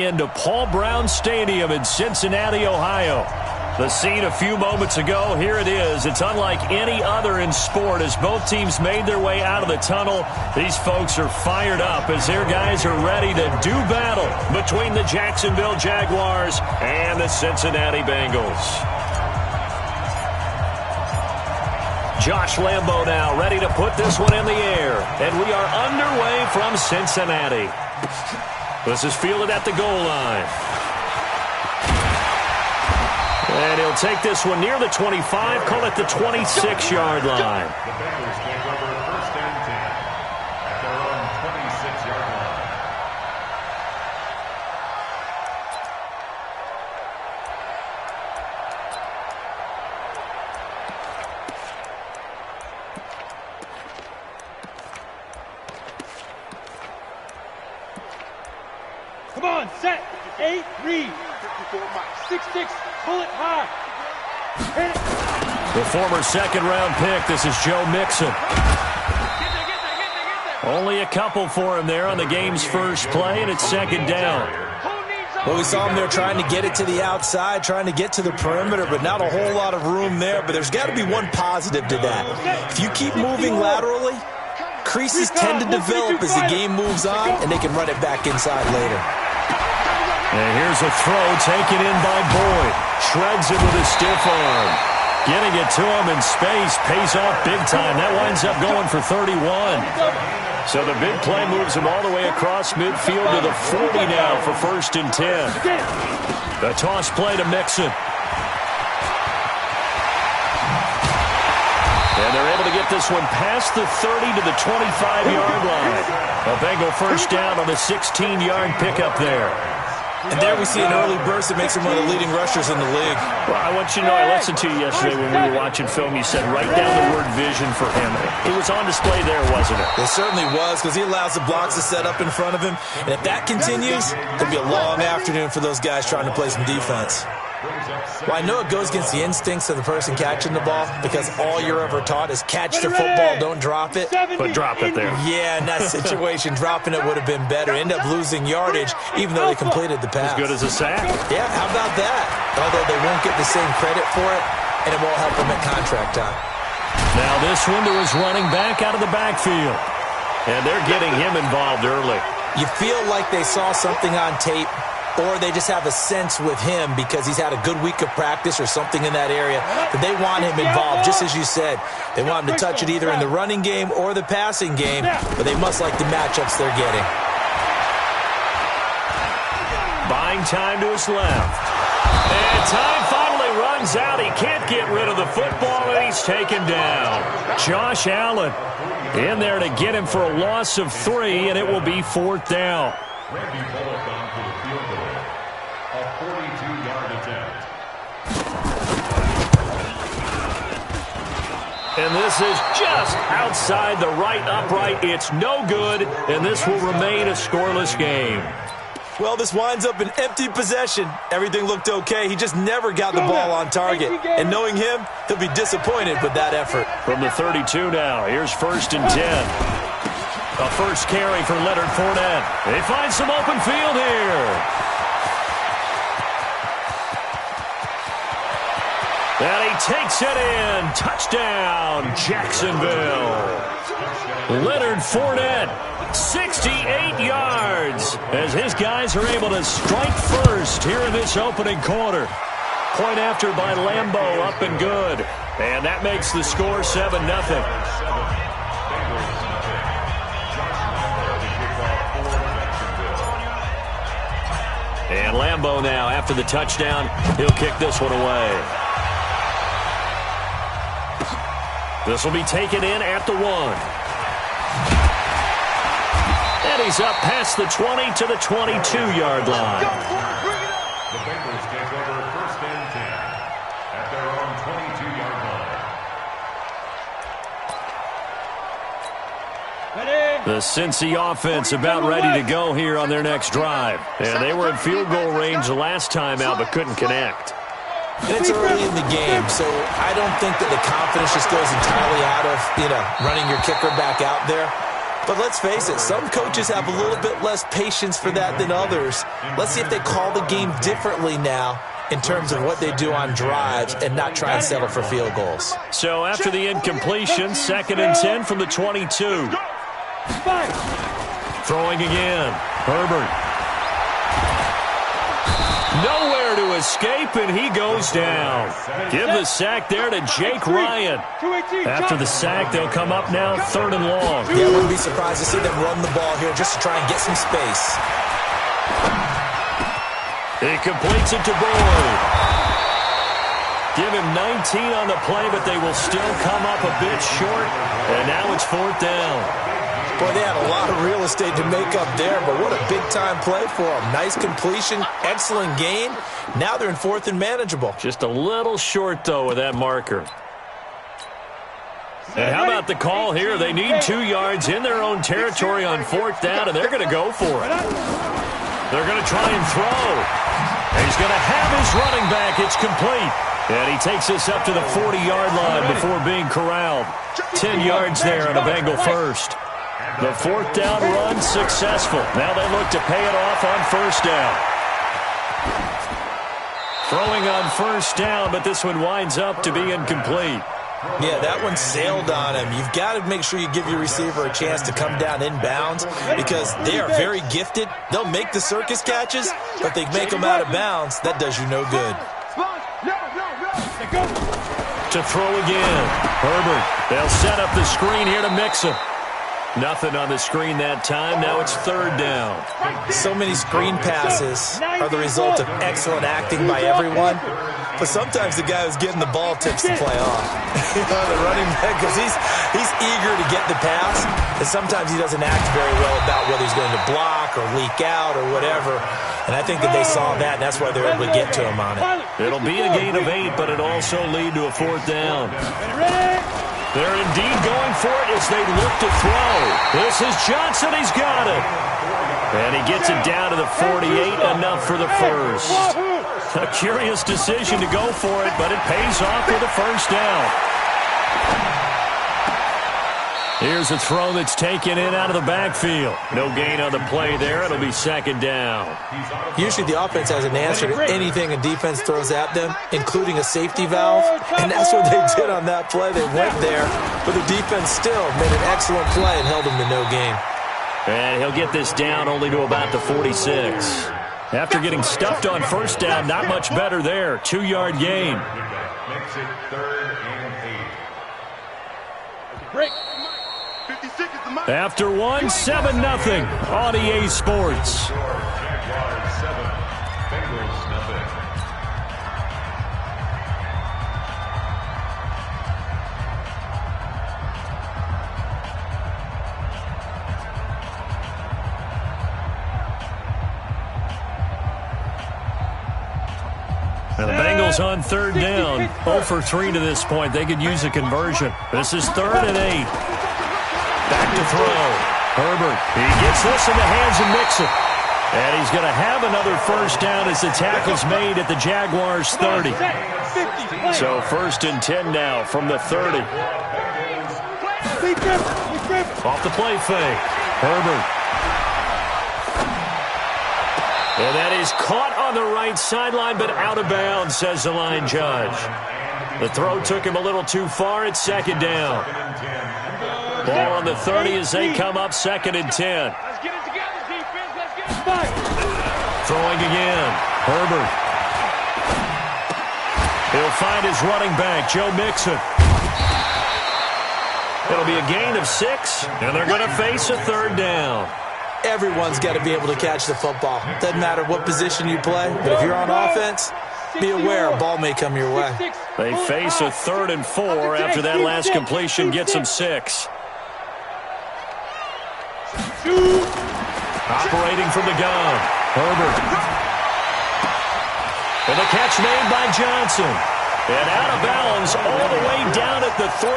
Into Paul Brown Stadium in Cincinnati, Ohio. The scene a few moments ago, here it is. It's unlike any other in sport as both teams made their way out of the tunnel. These folks are fired up as their guys are ready to do battle between the Jacksonville Jaguars and the Cincinnati Bengals. Josh Lambo now ready to put this one in the air. And we are underway from Cincinnati. This is fielded at the goal line. And he'll take this one near the 25, call it the 26-yard line. The Bengals take over first and 10 at their own 26-yard line. Come on, set, 8, read. 6-6, pull it high. Hit it. The former second-round pick, this is Joe Mixon. Only a couple for him there on the game's first play, and it's second down. Well, we saw him there trying to get it to the outside, trying to get to the perimeter, but not a whole lot of room there. But there's got to be one positive to that. If you keep moving laterally, creases tend to develop as the game moves on, and they can run it back inside later. And here's a throw taken in by Boyd. Shreds it with a stiff arm. Getting it to him in space pays off big time. That winds up going for 31. So the big play moves him all the way across midfield to the 40 now for first and 10. The toss play to Mixon. And they're able to get this one past the 30 to the 25-yard line. A Bengal first down on the 16-yard pickup there. And there we see an early burst that makes him one of the leading rushers in the league. Well, I want you to know, I listened to you yesterday when we were watching film. You said write down the word vision for him. It was on display there, wasn't it? It certainly was, because he allows the blocks to set up in front of him. And if that continues, it'll be a long afternoon for those guys trying to play some defense. Well, I know it goes against the instincts of the person catching the ball, because all you're ever taught is catch the football, don't drop it. But drop it there. Yeah, in that situation, dropping it would have been better. End up losing yardage, even though they completed the pass. As good as a sack. Yeah, how about that? Although they won't get the same credit for it, and it won't help them at contract time. Now this one to his running back out of the backfield. And they're getting him involved early. You feel like they saw something on tape, or they just have a sense with him because he's had a good week of practice or something in that area that they want him involved, just as you said. They want him to touch it either in the running game or the passing game, but they must like the matchups they're getting. Buying time to his left. And time finally runs out. He can't get rid of the football, and he's taken down. Josh Allen in there to get him for a loss of 3, and it will be fourth down. Randy Bullock on for the field goal. A 42-yard attempt. And this is just outside the right upright. It's no good, and this will remain a scoreless game. Well, this winds up an empty possession. Everything looked okay. He just never got the ball on target. And knowing him, he'll be disappointed with that effort. From the 32 now, here's first and 10. A first carry for Leonard Fournette. They find some open field here. And he takes it in. Touchdown, Jacksonville. Leonard Fournette, 68 yards, as his guys are able to strike first here in this opening quarter. Point after by Lambo, up and good. And that makes the score 7-0. And Lambo now, after the touchdown, he'll kick this one away. This will be taken in at the 1. And he's up past the 20 to the 22-yard line. The Bengals take over first and 10 at their own 22-yard line. The Cincy offense about ready to go here on their next drive. And they were in field goal range the last time out, but couldn't connect. And it's early in the game, so I don't think that the confidence just goes entirely out of, running your kicker back out there. But let's face it, some coaches have a little bit less patience for that than others. Let's see if they call the game differently now in terms of what they do on drives and not try and settle for field goals. So after the incompletion, 2nd and 10 from the 22. Throwing again. Herbert. Nowhere to escape, and he goes down. Give the sack there to Jake Ryan. After the sack, they'll come up now 3rd and long. Yeah, I wouldn't be surprised to see them run the ball here just to try and get some space. He completes it to Boyd. Give him 19 on the play, but they will still come up a bit short, and now it's 4th down. Boy, they had a lot of real estate to make up there, but what a big-time play for them. Nice completion, excellent gain. Now they're in 4th and manageable. Just a little short, though, with that marker. And how about the call here? They need 2 yards in their own territory on 4th down, and they're going to go for it. They're going to try and throw. And he's going to have his running back. It's complete. And he takes us up to the 40-yard line before being corralled. 10 yards there on a Bengal first. The 4th down run successful. Now they look to pay it off on 1st down. Throwing on 1st down, but this one winds up to be incomplete. Yeah, that one sailed on him. You've got to make sure you give your receiver a chance to come down inbounds because they are very gifted. They'll make the circus catches, but they make them out of bounds. That does you no good. To throw again. Herbert. They'll set up the screen here to mix him. Nothing on the screen that time. Now it's 3rd down. So many screen passes are the result of excellent acting by everyone. But sometimes the guy who's getting the ball tips the play off. The running back, because he's eager to get the pass. And sometimes he doesn't act very well about whether he's going to block or leak out or whatever. And I think that they saw that, and that's why they're able to get to him on it. It'll be a gain of 8, but it'll also lead to a 4th down. They're indeed going for it as they look to throw. This is Johnson. He's got it. And he gets it down to the 48, enough for the first. A curious decision to go for it, but it pays off with a 1st down. Here's a throw that's taken in out of the backfield. No gain on the play there. It'll be 2nd down. Usually the offense has an answer to anything a defense throws at them, including a safety valve. And that's what they did on that play. They went there, but the defense still made an excellent play and held them to no gain. And he'll get this down only to about the 46. After getting stuffed on 1st down, not much better there. 2-yard gain. Makes it 3rd and 8. Break. After 1, 7-0 on EA Sports. Jaguars 7, Bengals nothing. And the Bengals on 3rd down. 0 for 3 to this point. They could use a conversion. This is 3rd and 8. Back to throw. Herbert. He gets this in the hands of Mixon. And he's going to have another 1st down as the tackle's made at the Jaguars 30. So 1st and 10 now from the 30. Off the play fake. Herbert. And that is caught on the right sideline, but out of bounds, says the line judge. The throw took him a little too far. It's 2nd down. Ball on the 30 as they come up 2nd and 10. Let's get it together, defense. Let's get it back. Throwing again. Herbert. He'll find his running back, Joe Mixon. It'll be a gain of 6, and they're going to face a 3rd down. Everyone's got to be able to catch the football. Doesn't matter what position you play, but if you're on offense, be aware a ball may come your way. They face a 3rd and 4 after that last completion gets them 6. Operating from the gun, Herbert. And the catch made by Johnson. And out of bounds all the way down at the 3.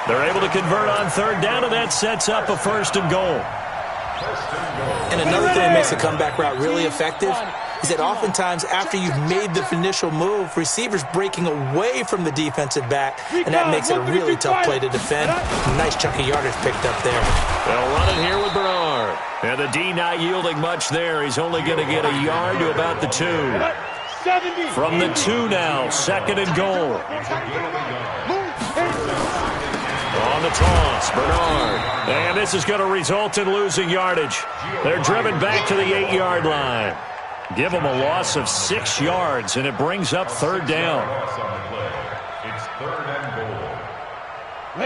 They're able to convert on 3rd down, and that sets up a 1st and goal. And another thing that makes the comeback route really effective is that oftentimes after you've made the initial move, receivers breaking away from the defensive back, and that makes it a really tough play to defend. Nice chunk of yardage picked up there. They'll run it here with Bernard. And the D not yielding much there. He's only going to get a yard to about the 2. From the 2 now, 2nd and goal. On the toss, Bernard. And this is going to result in losing yardage. They're driven back to the 8-yard line. Give them a loss of 6 yards, and it brings up 3rd down. It's 3rd and goal.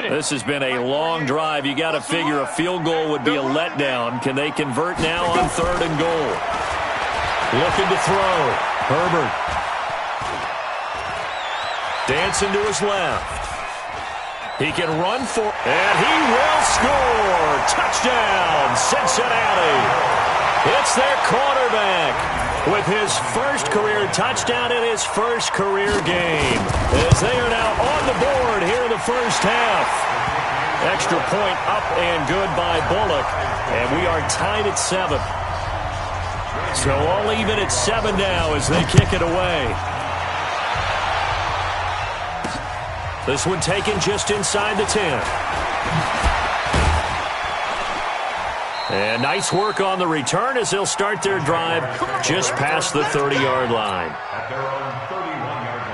This has been a long drive. You got to figure a field goal would be a letdown. Can they convert now on 3rd and goal? Looking to throw. Herbert. Dancing to his left. He can run for, and he will score. Touchdown, Cincinnati. It's their quarterback with his first career touchdown in his first career game, as they are now on the board here in the first half. Extra point up and good by Bullock, and we are tied at 7. So all even at 7 now as they kick it away. This one taken just inside the 10. And nice work on the return as they'll start their drive just past the 30-yard line. At their own 31-yard line.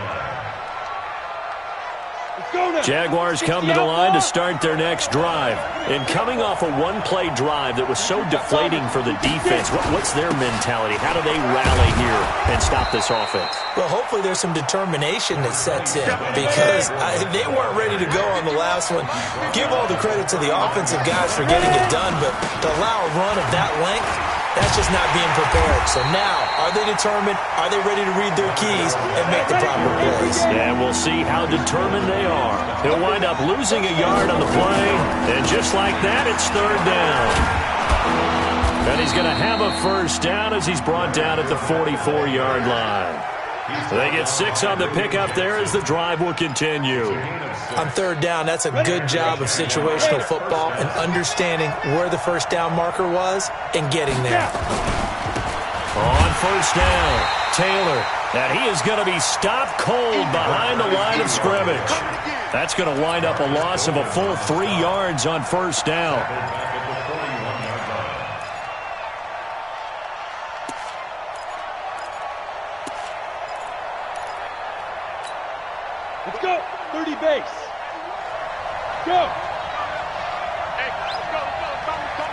Jaguars come to the line to start their next drive. And coming off a one-play drive that was so deflating for the defense, what's their mentality? How do they rally here and stop this offense? Well, hopefully there's some determination that sets in, because they weren't ready to go on the last one. Give all the credit to the offensive guys for getting it done, but to allow a run of that length, that's just not being prepared. So now, are they determined? Are they ready to read their keys and make the proper plays? And we'll see how determined they are. He'll wind up losing a yard on the play, and just like that, it's 3rd down. And he's going to have a first down as he's brought down at the 44-yard line. They get 6 on the pickup there as the drive will continue. On 3rd down, that's a good job of situational football and understanding where the first down marker was and getting there. On first down, Taylor. And he is going to be stopped cold behind the line of scrimmage. That's going to wind up a loss of a full 3 yards on first down. Let's go. 30 base. Go. Hey, let's go.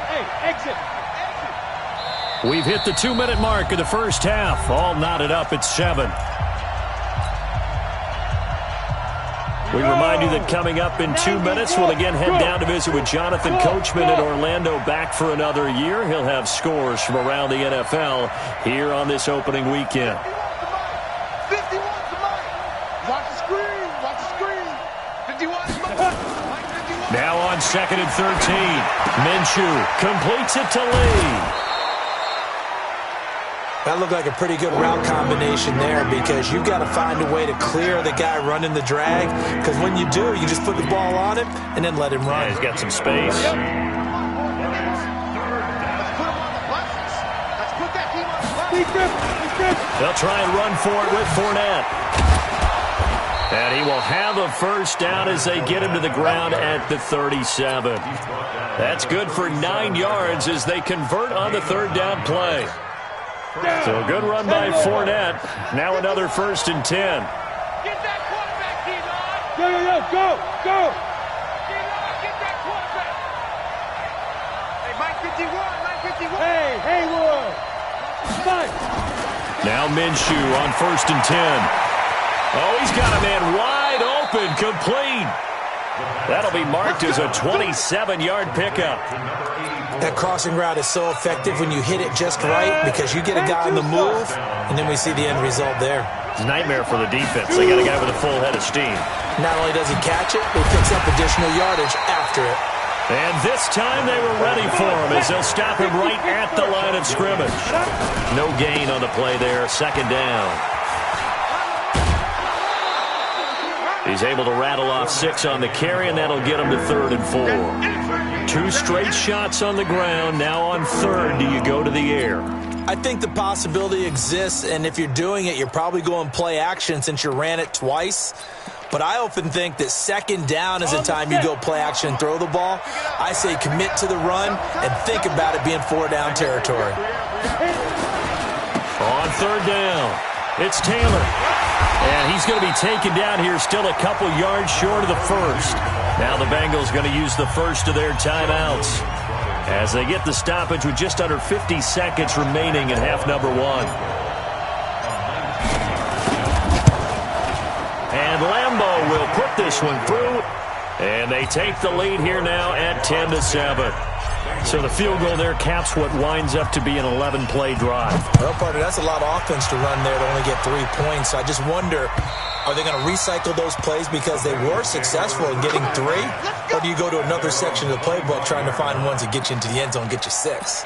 Hey, exit. We've hit the 2-minute mark of the first half. All knotted up at 7. We remind you that coming up in 2 minutes, we'll again head down to visit with Jonathan Coachman in Orlando, back for another year. He'll have scores from around the NFL here on this opening weekend. Now on 2nd and 13. Minshew completes it to Lee. That looked like a pretty good route combination there, because you've got to find a way to clear the guy running the drag, because when you do, you just put the ball on him and then let him run. Yeah, he's got some space. They'll try and run for it with Fournette. And he will have a first down as they get him to the ground at the 37. That's good for 9 yards as they convert on the 3rd down play. So a good run by Fournette. Now another 1st and 10. Get that quarterback, D-Line. Go. Get that quarterback. Hey, Mike 51. Hey, Haywood. Mike. Now Minshew on 1st and 10. Oh, he's got a man wide open, complete. That'll be marked as a 27-yard pickup. That crossing route is so effective when you hit it just right, because you get a guy on the move, and then we see the end result there. It's a nightmare for the defense. They got a guy with a full head of steam. Not only does he catch it, but he picks up additional yardage after it. And this time they were ready for him as they'll stop him right at the line of scrimmage. No gain on the play there, 2nd down. He's able to rattle off 6 on the carry, and that'll get him to 3rd and 4. 2 straight shots on the ground. Now on 3rd, do you go to the air? I think the possibility exists, and if you're doing it, you're probably going play action since you ran it twice. But I often think that second down is a time you go play action and throw the ball. I say commit to the run and think about it being 4-down territory. On third down, it's Taylor. And he's going to be taken down here still a couple yards short of the first. Now the Bengals going to use the first of their timeouts as they get the stoppage with just under 50 seconds remaining in half number one. And Lambeau will put this one through, and they take the lead here now at 10-7. So the field goal there caps what winds up to be an 11-play drive. Well, partner, that's a lot of offense to run there to only get 3 points. So I just wonder, are they going to recycle those plays because they were successful in getting 3? Or do you go to another section of the playbook trying to find ones that get you into the end zone and get you 6?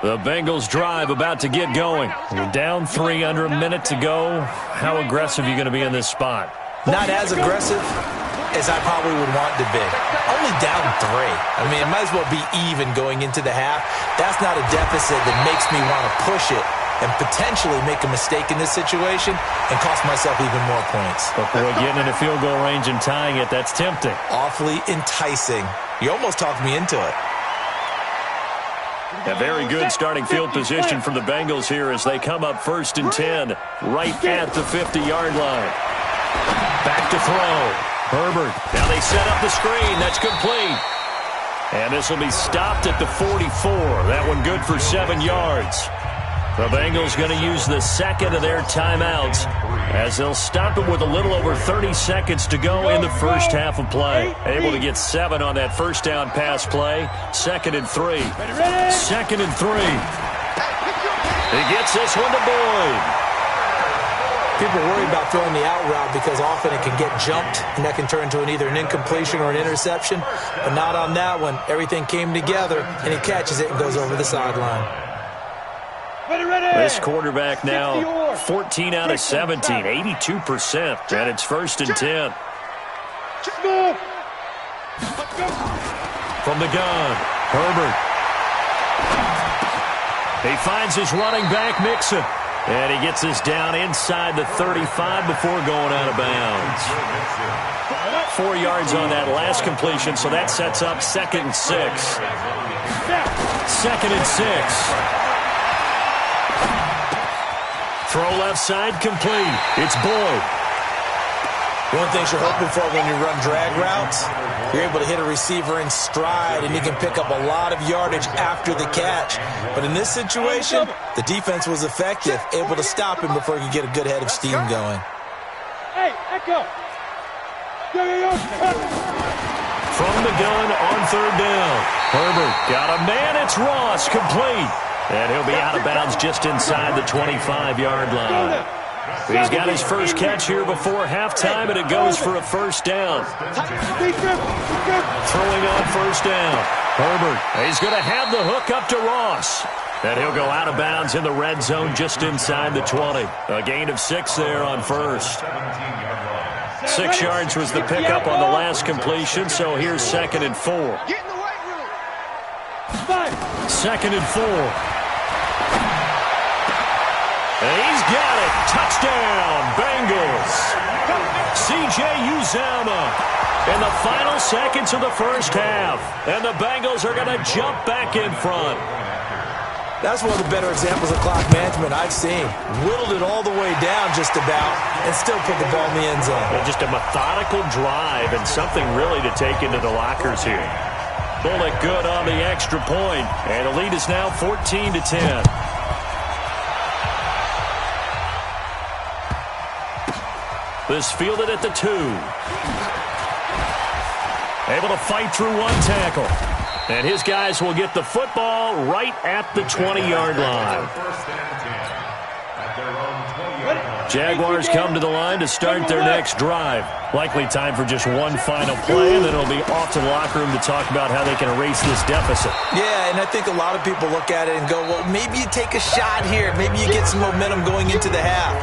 The Bengals drive about to get going. We're down 3, under a minute to go. How aggressive are you going to be in this spot? Not as aggressive as I probably would want to be. Only down 3. I mean, it might as well be even going into the half. That's not a deficit that makes me want to push it and potentially make a mistake in this situation and cost myself even more points. But boy, getting in a field goal range and tying it, that's tempting. Awfully enticing. You almost talked me into it. A very good starting field position for the Bengals here as they come up 1st and 10, right at the 50-yard line. Back to throw. Herbert. Now they set up the screen. That's complete. And this will be stopped at the 44. That one good for 7 yards. The Bengals going to use the second of their timeouts as they'll stop it with a little over 30 seconds to go in the first half of play. Able to get 7 on that first down pass play. 2nd and 3. 2nd and 3. He gets this one to Boyd. People worry about throwing the out route because often it can get jumped, and that can turn into either an incompletion or an interception. But not on that one. Everything came together, and he catches it and goes over the sideline. This quarterback now 14 out of 17, 82%, and it's 1st and 10. From the gun, Herbert. He finds his running back, Mixon. And he gets this down inside the 35 before going out of bounds. 4 yards on that last completion, so that sets up 2nd and 6. 2nd and 6. Throw left side, complete. It's Boyd. One of the things you're hoping for when you run drag routes, you're able to hit a receiver in stride, and you can pick up a lot of yardage after the catch. But in this situation, the defense was effective, able to stop him before he could get a good head of steam going. Hey, Echo. From the gun on 3rd down. Herbert got a man. It's Ross, complete. And he'll be out of bounds just inside the 25-yard line. He's got his first catch here before halftime, and it goes for a 1st down. Throwing on 1st down. Herbert, he's going to have the hook up to Ross. And he'll go out of bounds in the red zone just inside the 20. A gain of 6 there on 1st. 6 yards was the pickup on the last completion, so here's 2nd and 4. 2nd and 4. And he's got it. Touchdown, Bengals. C.J. Uzomah in the final seconds of the first half. And the Bengals are going to jump back in front. That's one of the better examples of clock management I've seen. Whittled it all the way down just about and still put the ball in the end zone. Well, just a methodical drive and something really to take into the lockers here. Bullock good on the extra point. And the lead is now 14-10. This fielded at the 2. Able to fight through one tackle. And his guys will get the football right at the 20-yard line. Jaguars come to the line to start their next drive. Likely time for just one final play, and then it'll be off to the locker room to talk about how they can erase this deficit. Yeah, and I think a lot of people look at it and go, well, maybe you take a shot here. Maybe you get some momentum going into the half.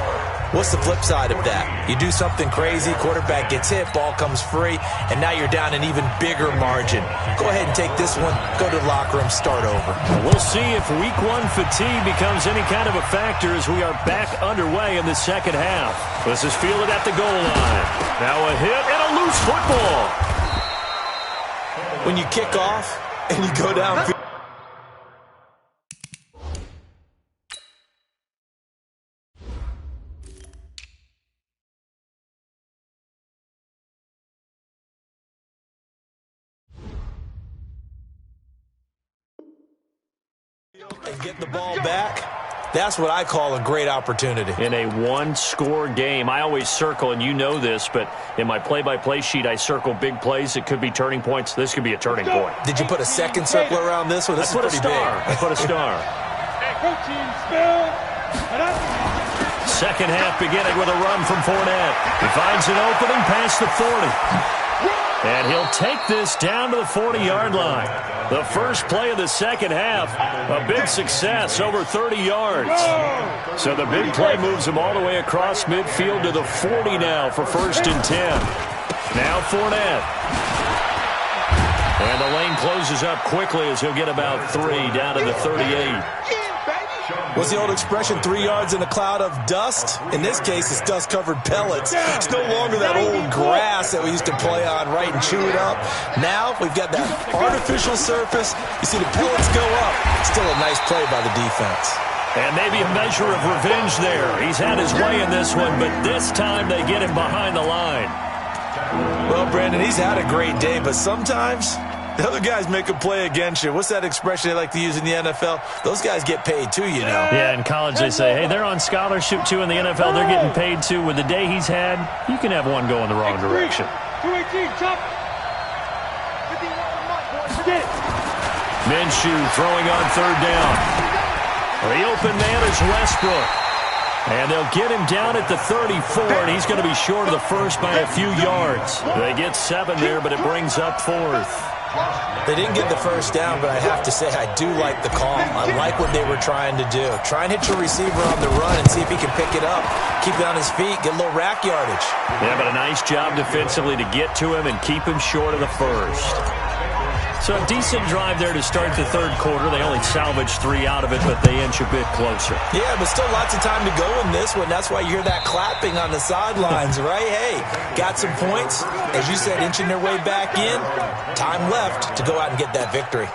What's the flip side of that? You do something crazy, quarterback gets hit, ball comes free, and now you're down an even bigger margin. Go ahead and take this one, go to the locker room, start over. We'll see if week one fatigue becomes any kind of a factor as we are back underway in the second half. This is fielded at the goal line. Now a hit and a loose football. When you kick off and you go down. And get the ball back, that's what I call a great opportunity. In a one-score game, I always circle, and you know this, but in my play-by-play sheet, I circle big plays. It could be turning points. This could be a turning point. Did you put a second circle around this one? This is pretty big. I put a star. Second half beginning with a run from Fournette. He finds an opening past the 40. And he'll take this down to the 40-yard line. The first play of the second half, a big success, over 30 yards. So the big play moves him all the way across midfield to the 40 now for 1st and 10. Now Fournette. And the lane closes up quickly as he'll get about 3 down to the 38. What's the old expression, 3 yards in a cloud of dust? In this case, it's dust-covered pellets. It's no longer that old grass that we used to play on, right, and chew it up. Now we've got that artificial surface. You see the pellets go up. Still a nice play by the defense. And maybe a measure of revenge there. He's had his way in this one, but this time they get him behind the line. Well, Brandon, he's had a great day, but sometimes the other guys make a play against you. What's that expression they like to use in the NFL? Those guys get paid too, you know. Yeah, in college they say, hey, they're on scholarship too. In the NFL, they're getting paid too. With the day he's had, you can have one go in the wrong direction. 218, chop. Minshew throwing on 3rd down. The open man is Westbrook. And they'll get him down at the 34, and he's going to be short of the first by a few yards. They get 7 there, but it brings up 4th. They didn't get the first down, but I have to say I do like the call. I like what they were trying to do. Try and hit your receiver on the run and see if he can pick it up. Keep it on his feet, get a little rack yardage. Yeah, but a nice job defensively to get to him and keep him short of the first. So a decent drive there to start the 3rd quarter. They only salvaged 3 out of it, but they inch a bit closer. Yeah, but still lots of time to go in this one. That's why you hear that clapping on the sidelines, right? Hey, got some points. As you said, inching their way back in. Time left to go out and get that victory.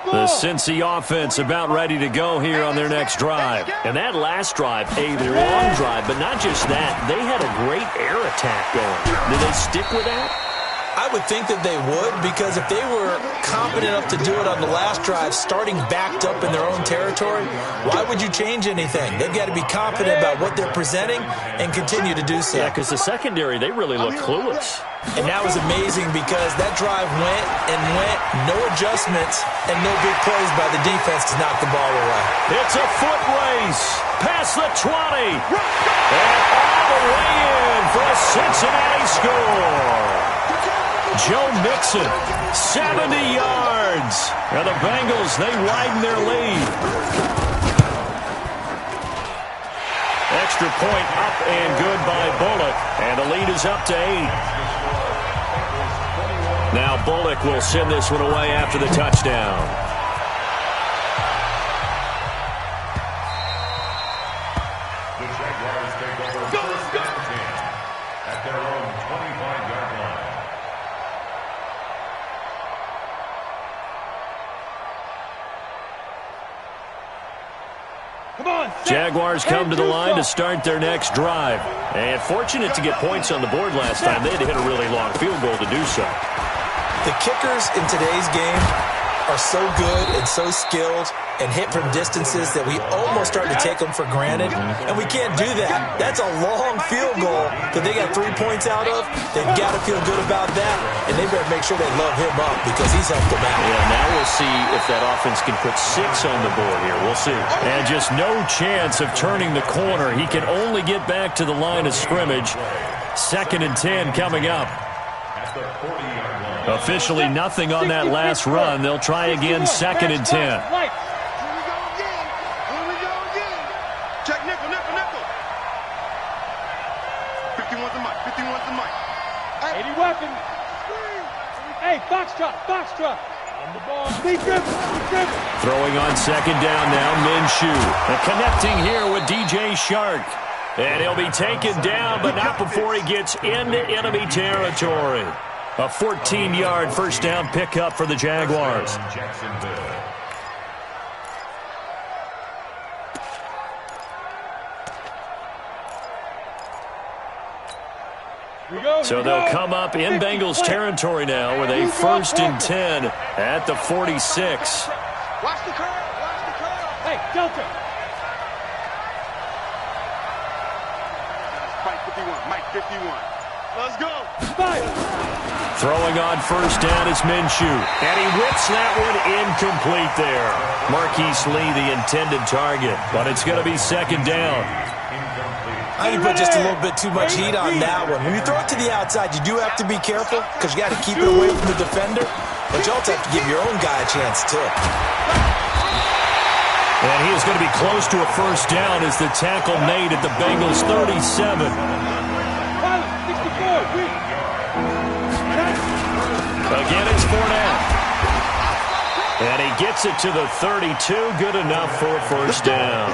The Cincy offense about ready to go here on their next drive. And that last drive, a long drive, but not just that. They had a great air attack going. Did they stick with that? I would think that they would, because if they were competent enough to do it on the last drive, starting backed up in their own territory, why would you change anything? They've got to be confident about what they're presenting and continue to do so. Yeah, because the secondary, they really look clueless. And that was amazing because that drive went and went, no adjustments, and no big plays by the defense to knock the ball away. It's a foot race past the 20. And all the way in for a Cincinnati score. Joe Mixon, 70 yards. And the Bengals, they widen their lead. Extra point up and good by Bullock. And the lead is up to 8. Now Bullock will send this one away after the touchdown. The Jaguars take over 1st and 10 at their own 25-yard line. Jaguars come to the line to start their next drive. And fortunate to get points on the board last time. They had to hit a really long field goal to do so. The kickers in today's game are so good and so skilled and hit from distances that we almost start to take them for granted, and we can't do that. That's a long field goal that they got 3 points out of. They've got to feel good about that, and they better make sure they love him up because he's helped them out. Yeah, now we'll see if that offense can put 6 on the board here. We'll see. And just no chance of turning the corner. He can only get back to the line of scrimmage. 2nd and 10 coming up. Officially nothing on that last run. They'll try again 2nd and 10. 80 weapons. Hey, box truck. On the ball. Deep dribble. Throwing on second down now, Minshew. And connecting here with DJ Shark. And he'll be taken down, but not before he gets into enemy territory. A 14-yard first down pickup for the Jaguars. So they'll come up in Bengals territory now with a 1st and 10 at the 46. Watch the curl. Hey, Delta. Mike 51. Let's go. Fire. Throwing on first down is Minshew. And he whips that one incomplete there. Marquise Lee, the intended target. But it's going to be second down. I think you put just a little bit too much heat on that one. When you throw it to the outside, you do have to be careful because you got to keep it away from the defender. But you also have to give your own guy a chance, too. And he is going to be close to a first down as the tackle made at the Bengals 37. Again, it's Fournette. And he gets it to the 32. Good enough for a first down.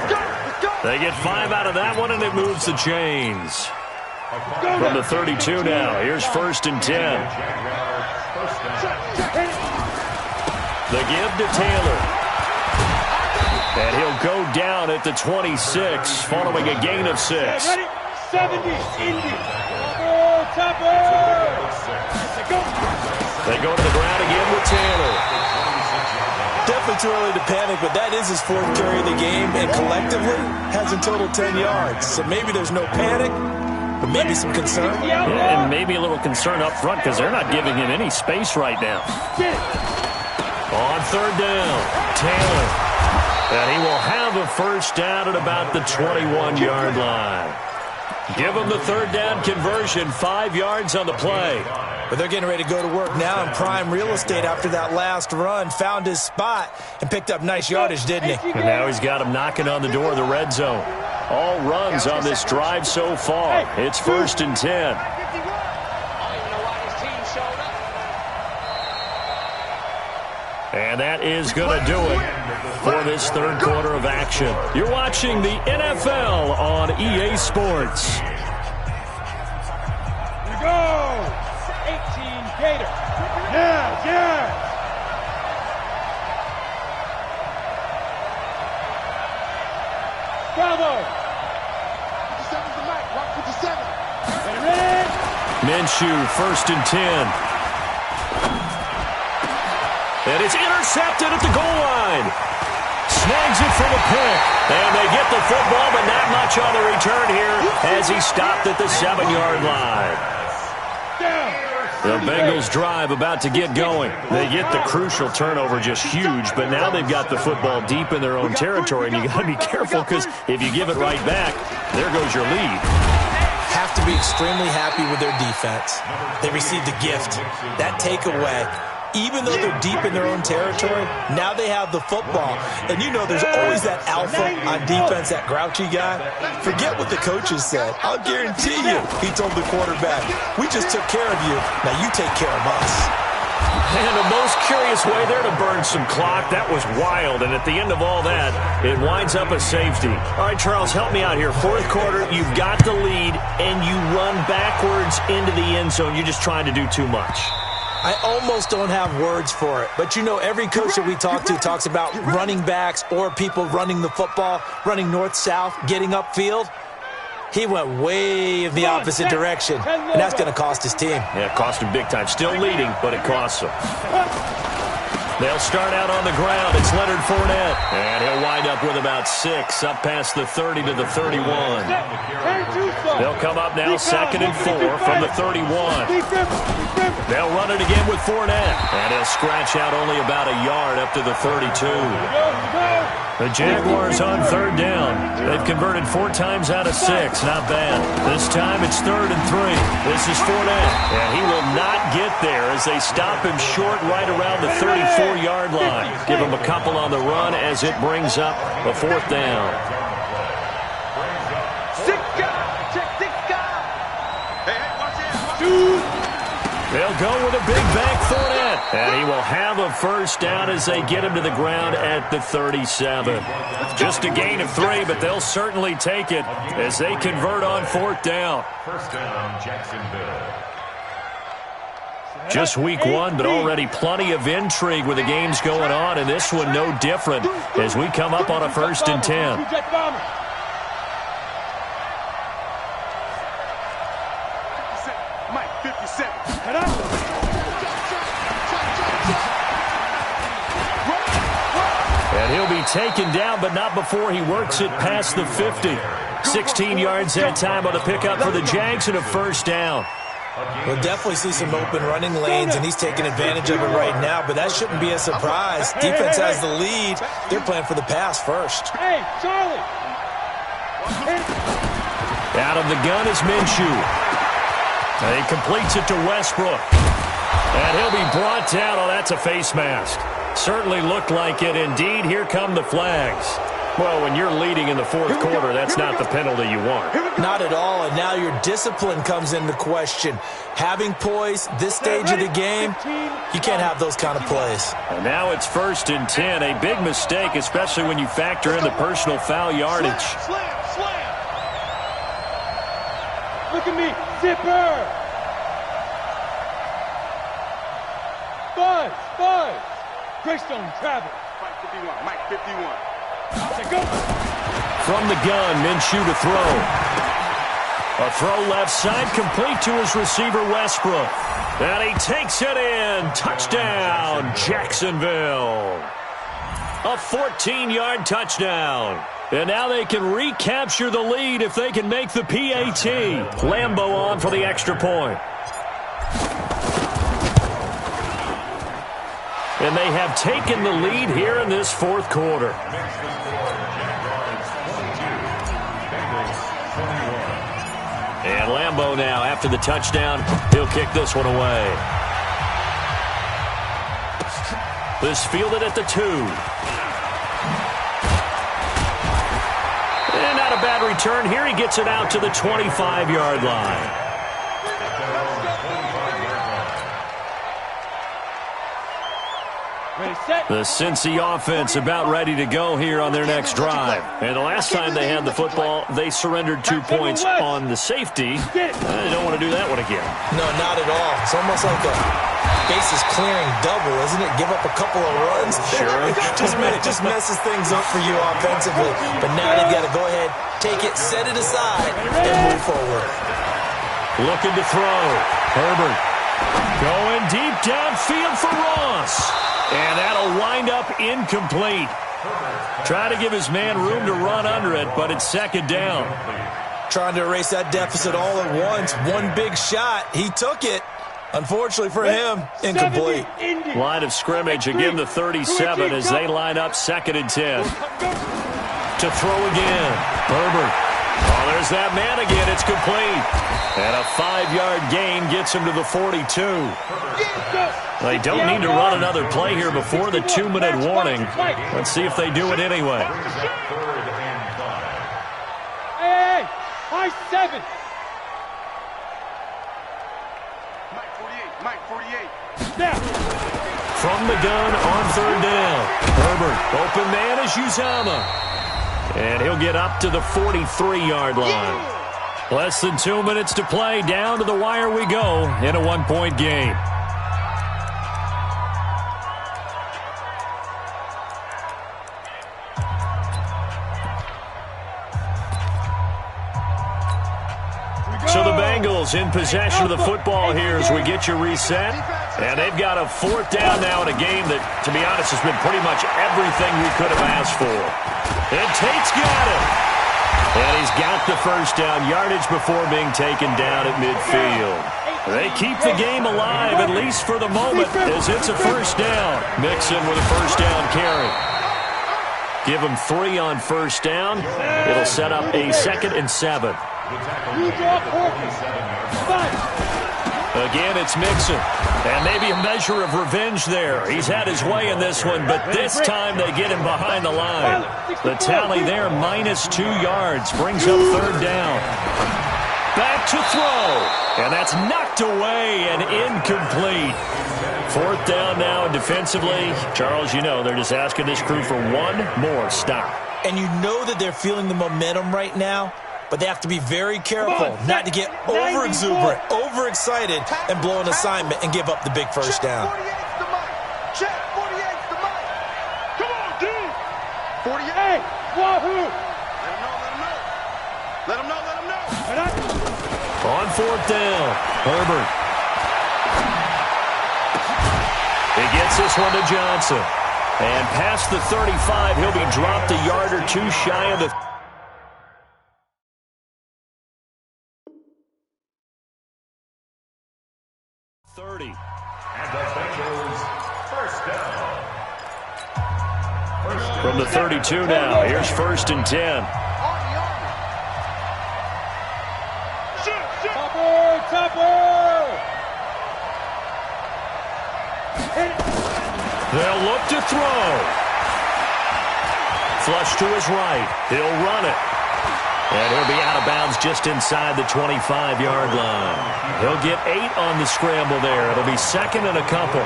They get 5 out of that one, and it moves the chains. From the 32 now, here's 1st and 10. The give to Taylor. And he'll go down at the 26, following a gain of 6. Ready? 70, Indy. They go to the ground again with Taylor. Definitely too early to panic, but that is his 4th carry of the game, and collectively has in total 10 yards. So maybe there's no panic, but maybe some concern. Yeah, and maybe a little concern up front because they're not giving him any space right now. On 3rd down, Taylor. And he will have a first down at about the 21-yard line. Give him the 3rd down conversion, 5 yards on the play. But they're getting ready to go to work now in prime real estate after that last run. Found his spot and picked up nice yardage, didn't he? And now he's got him knocking on the door of the red zone. All runs on this drive so far. It's 1st and 10. And that is going to do it for this 3rd quarter of action. You're watching the NFL on EA Sports. Here we go. 18 Gator. Yeah. Bravo. 57's the mic. Rock 57. Ready? Minshew, 1st and 10. And it's intercepted at the goal line. Snags it from a pick. And they get the football, but not much on the return here as he stopped at the 7-yard line. The Bengals drive about to get going. They get the crucial turnover, just huge, but now they've got the football deep in their own territory, and you got to be careful because if you give it right back, there goes your lead. Have to be extremely happy with their defense. They received a gift. That takeaway, even though they're deep in their own territory, now they have the football. And you know there's always that alpha on defense, that grouchy guy. Forget what the coaches said. I'll guarantee you, he told the quarterback, we just took care of you. Now you take care of us. And the most curious way there to burn some clock. That was wild. And at the end of all that, it winds up a safety. All right, Charles, help me out here. 4th quarter, you've got the lead, and you run backwards into the end zone. You're just trying to do too much. I almost don't have words for it. But, you know, every coach that we talk to talks about running backs or people running the football, running north-south, getting upfield. He went way in the opposite direction, and that's going to cost his team. Yeah, it cost him big time. Still leading, but it costs him. They'll start out on the ground. It's Leonard Fournette. And he'll wind up with about 6, up past the 30 to the 31. They'll come up now 2nd and 4 from the 31. They'll run it again with Fournette. And he'll scratch out only about a yard up to the 32. The Jaguars on 3rd down. They've converted 4 times out of 6. Not bad. This time it's 3rd and 3. This is Fournette. And he will not get there as they stop him short right around the 34-yard line. Give him a couple on the run as it brings up a 4th down. They'll go with a big bank Fournette. And he will have a first down as they get him to the ground at the 37. Just a gain of 3, but they'll certainly take it as they convert on 4th down. First down, Jacksonville. Just week 1, but already plenty of intrigue with the games going on, and this one no different as we come up on a 1st and 10. Mike, 57. And he'll be taken down, but not before he works it past the 50. 16 yards that time on the pickup for the Jags and a first down. We'll definitely see some open running lanes, and he's taking advantage of it right now, but that shouldn't be a surprise. Defense has the lead. They're playing for the pass first. Hey, Charlie! Out of the gun is Minshew. And he completes it to Westbrook. And he'll be brought down. Oh, that's a face mask. Certainly looked like it. Indeed, here come the flags. Well, when you're leading in the 4th quarter, that's not the penalty you want. Not at all, and now your discipline comes into question. Having poise this stage of the game, you can't have those kind of plays. And now it's 1st and 10. A big mistake, especially when you factor in the personal foul yardage. Slam! Look at me, zipper! Buzz! Greystone, travel. Mike 51. From the gun, Minshew to throw. A throw left side, complete to his receiver, Westbrook. And he takes it in. Touchdown, Jacksonville. A 14-yard touchdown. And now they can recapture the lead if they can make the PAT. Lambeau on for the extra point. And they have taken the lead here in this 4th quarter. And Lambeau now, after the touchdown, he'll kick this one away. This fielded at the 2. And not a bad return here. He gets it out to the 25-yard line. The Cincy offense about ready to go here on their next drive. And the last time they had the football, they surrendered 2 points on the safety. They don't want to do that one again. No, not at all. It's almost like a bases clearing double, isn't it? Give up a couple of runs. Sure. just messes things up for you offensively. But now they've got to go ahead, take it, set it aside, and move forward. Looking to throw. Herbert going deep downfield for Ross. And that'll wind up incomplete. Try to give his man room to run under it, but it's 2nd down. Trying to erase that deficit all at once. One big shot. He took it. Unfortunately for him, incomplete. Line of scrimmage, again the 37 as they line up 2nd and 10. To throw again. Herbert. Oh, there's that man again. It's complete. And a 5-yard gain gets him to the 42. They don't need to run another play here before the 2-minute warning. Let's see if they do it anyway. Hey, high 7. Mike 48. Now. From the gun on 3rd down. Herbert, open man is Uzama. And he'll get up to the 43-yard line. Less than 2 minutes to play. Down to the wire we go in a 1-point game. So the Bengals in possession of the football here as we get you reset. And they've got a 4th down now in a game that, to be honest, has been pretty much everything we could have asked for. And Tate's got it. And he's got the first down, yardage before being taken down at midfield. They keep the game alive, at least for the moment, as it's a first down. Mixon with a first down carry. Give them 3 on first down. It'll set up a 2nd and 7. Again, it's Mixon. And maybe a measure of revenge there. He's had his way in this one, but this time they get him behind the line. The tally there, -2 yards, brings up 3rd down. Back to throw. And that's knocked knocked away and incomplete. Fourth down now, and defensively, Charles, you know, they're just asking this crew for one more stop. And you know that they're feeling the momentum right now, but they have to be very careful not to get over-exuberant, overexcited, and blow an assignment and give up the big first down. Check 48's the mic. Come on, dude. 48. Wahoo. Let him know. On fourth down, Herbert. He gets this one to Johnson. And past the 35, he'll be dropped a yard or two shy of the 30. And the Bengals first down. From the 32 now, here's first and 10. Topper! They'll look to throw. Flush to his right. He'll run it. And he'll be out of bounds just inside the 25-yard line. He'll get 8 on the scramble there. It'll be second and a couple.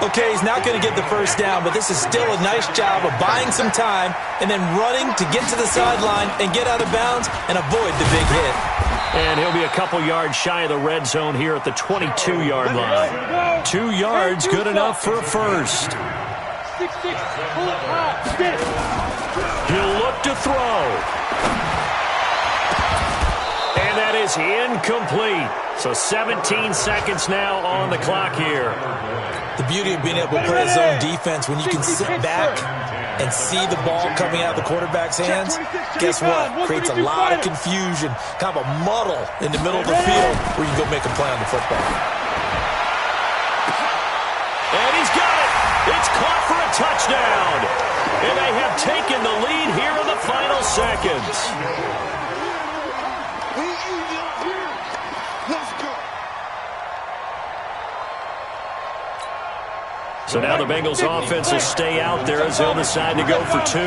Okay, he's not going to get the first down, but this is still a nice job of buying some time and then running to get to the sideline and get out of bounds and avoid the big hit. And he'll be a couple yards shy of the red zone here at the 22-yard line. 2 yards, good enough for a first. 6-6, pull it high, get it. He'll look to throw. And that is incomplete. So 17 seconds now on the clock here. The beauty of being able to play a zone defense when you can sit back and see the ball coming out of the quarterback's hands, guess what? Creates a lot of confusion, kind of a muddle in the middle of the field where you go make a play on the football. And he's got it. It's caught for a touchdown. And they have taken the lead here in the final seconds. So now the Bengals offense will stay out there as they'll decide to go for 2.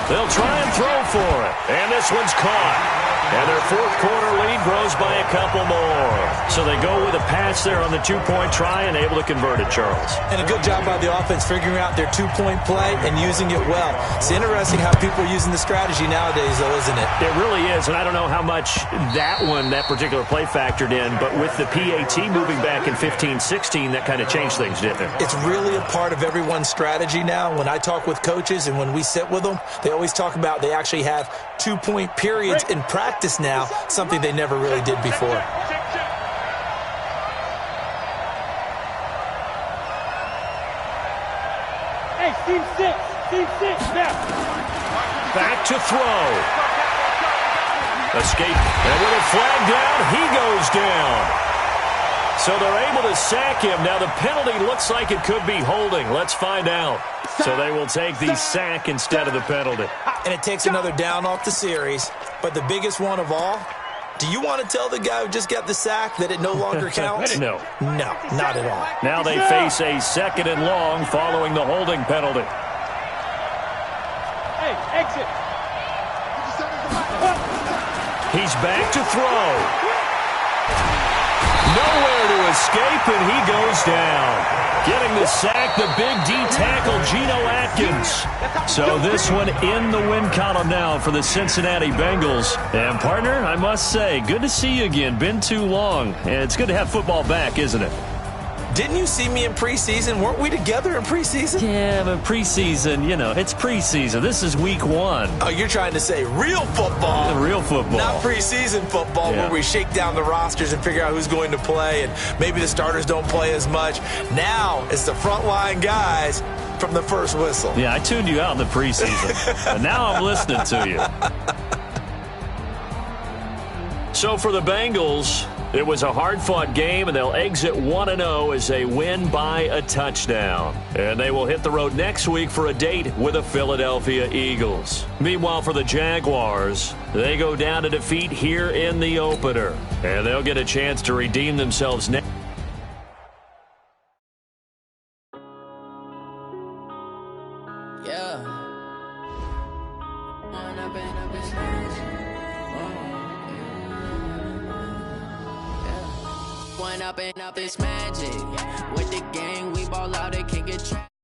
They'll try and throw for it. And this one's caught. And their fourth quarter lead grows by a couple more. So they go with a pass there on the 2-point try and able to convert it, Charles. And a good job by the offense figuring out their 2-point play and using it well. It's interesting how people are using the strategy nowadays, though, isn't it? It really is, and I don't know how much that particular play factored in, but with the PAT moving back in 15-16, that kind of changed things, didn't it? It's really a part of everyone's strategy now. When I talk with coaches and when we sit with them, they always talk about they actually have 2-point periods in practice now, something they never really did before. Hey, team 6, now. Back to throw. Escape, and with a flag down, he goes down. So they're able to sack him. Now the penalty looks like it could be holding. Let's find out. So they will take the sack instead of the penalty. And it takes another down off the series. But the biggest one of all, do you want to tell the guy who just got the sack that it no longer counts? No. No, not at all. Now they face a second and long following the holding penalty. Hey, exit. He's back to throw. Nowhere to escape, and he goes down. Getting the sack, the big D tackle, Geno Atkins. So this one in the win column now for the Cincinnati Bengals. And, partner, I must say, good to see you again. Been too long. And it's good to have football back, isn't it? Didn't you see me in preseason? Weren't we together in preseason? Yeah, but preseason, it's preseason. This is week 1. Oh, you're trying to say real football. Real football. Not preseason football where we shake down the rosters and figure out who's going to play and maybe the starters don't play as much. Now it's the frontline guys from the first whistle. Yeah, I tuned you out in the preseason. And now I'm listening to you. So for the Bengals, it was a hard-fought game, and they'll exit 1-0 as they win by a touchdown. And they will hit the road next week for a date with the Philadelphia Eagles. Meanwhile, for the Jaguars, they go down to defeat here in the opener. And they'll get a chance to redeem themselves next. One up and up, it's magic. With the gang, we ball out, it can't get trapped.